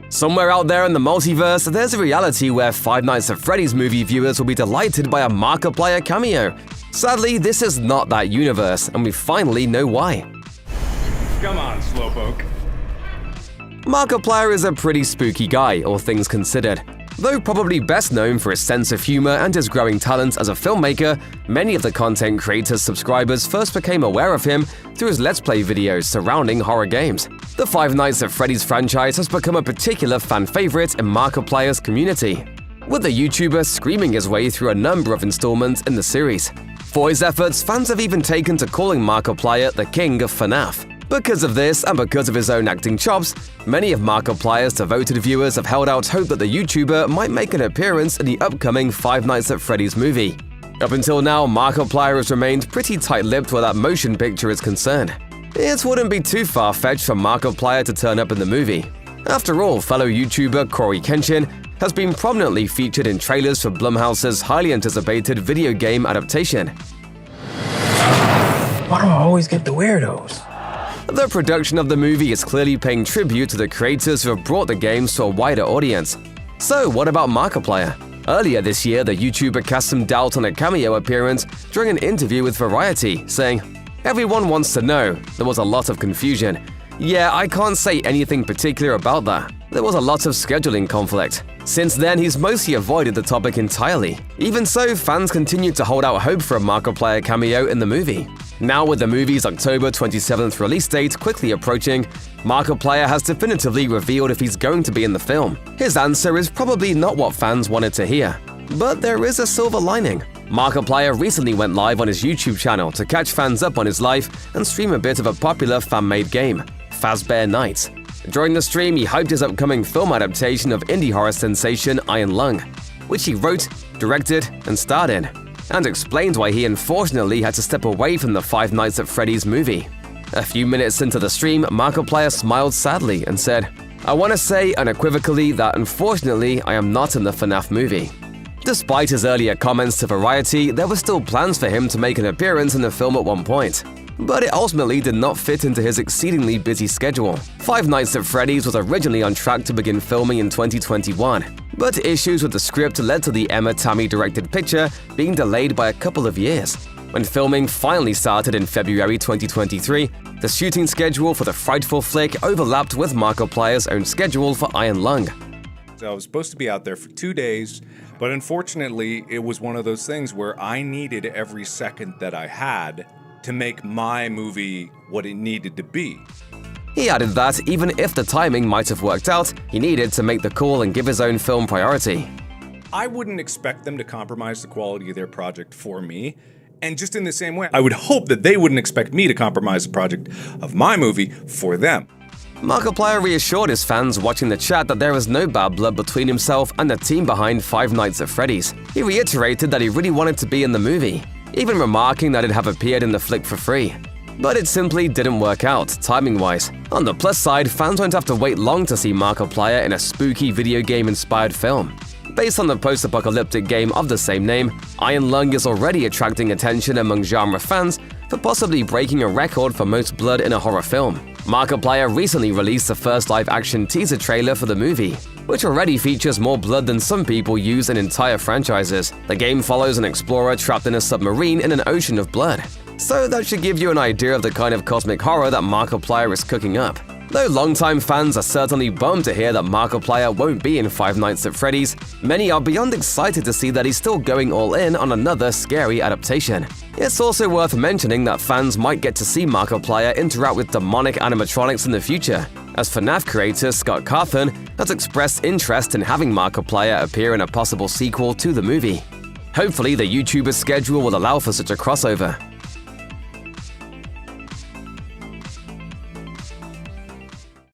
Somewhere out there in the multiverse, there's a reality where Five Nights at Freddy's movie viewers will be delighted by a Markiplier cameo. Sadly, this is not that universe, and we finally know why. Come on, Slowpoke. Markiplier is a pretty spooky guy, all things considered. Though probably best known for his sense of humor and his growing talents as a filmmaker, many of the content creator's subscribers first became aware of him through his Let's Play videos surrounding horror games. The Five Nights at Freddy's franchise has become a particular fan favorite in Markiplier's community, with the YouTuber screaming his way through a number of installments in the series. For his efforts, fans have even taken to calling Markiplier the king of FNAF. Because of this, and because of his own acting chops, many of Markiplier's devoted viewers have held out hope that the YouTuber might make an appearance in the upcoming Five Nights at Freddy's movie. Up until now, Markiplier has remained pretty tight-lipped where that motion picture is concerned. It wouldn't be too far-fetched for Markiplier to turn up in the movie. After all, fellow YouTuber Corey Kenshin has been prominently featured in trailers for Blumhouse's highly anticipated video game adaptation. Why do I always get the weirdos? The production of the movie is clearly paying tribute to the creators who have brought the games to a wider audience. So what about Markiplier? Earlier this year, the YouTuber cast some doubt on a cameo appearance during an interview with Variety, saying, "Everyone wants to know. There was a lot of confusion. Yeah, I can't say anything particular about that. There was a lot of scheduling conflict." Since then, he's mostly avoided the topic entirely. Even so, fans continue to hold out hope for a Markiplier cameo in the movie. Now, with the movie's October 27th release date quickly approaching, Markiplier has definitively revealed if he's going to be in the film. His answer is probably not what fans wanted to hear. But there is a silver lining. Markiplier recently went live on his YouTube channel to catch fans up on his life and stream a bit of a popular fan-made game, Fazbear Nights. During the stream, he hyped his upcoming film adaptation of indie horror sensation Iron Lung, which he wrote, directed, and starred in, and explained why he unfortunately had to step away from the Five Nights at Freddy's movie. A few minutes into the stream, Markiplier smiled sadly and said, "I want to say unequivocally that unfortunately I am not in the FNAF movie." Despite his earlier comments to Variety, there were still plans for him to make an appearance in the film at one point. But it ultimately did not fit into his exceedingly busy schedule. Five Nights at Freddy's was originally on track to begin filming in 2021, but issues with the script led to the Emma Tammy-directed picture being delayed by a couple of years. When filming finally started in February 2023, the shooting schedule for the frightful flick overlapped with Markiplier's own schedule for Iron Lung. So I was supposed to be out there for 2 days, but unfortunately, it was one of those things where I needed every second that I had to make my movie what it needed to be. He added that even if the timing might have worked out, he needed to make the call and give his own film priority. I wouldn't expect them to compromise the quality of their project for me, and just in the same way, I would hope that they wouldn't expect me to compromise the project of my movie for them. Markiplier reassured his fans watching the chat that there is no bad blood between himself and the team behind Five Nights at Freddy's. He reiterated that he really wanted to be in the movie, even remarking that he'd have appeared in the flick for free. But it simply didn't work out, timing-wise. On the plus side, fans won't have to wait long to see Markiplier in a spooky video game-inspired film. Based on the post-apocalyptic game of the same name, Iron Lung is already attracting attention among genre fans for possibly breaking a record for most blood in a horror film. Markiplier recently released the first live-action teaser trailer for the movie, which already features more blood than some people use in entire franchises. The game follows an explorer trapped in a submarine in an ocean of blood. So that should give you an idea of the kind of cosmic horror that Markiplier is cooking up. Though longtime fans are certainly bummed to hear that Markiplier won't be in Five Nights at Freddy's, many are beyond excited to see that he's still going all in on another scary adaptation. It's also worth mentioning that fans might get to see Markiplier interact with demonic animatronics in the future, as FNAF creator Scott Cawthon has expressed interest in having Markiplier appear in a possible sequel to the movie. Hopefully, the YouTuber's schedule will allow for such a crossover.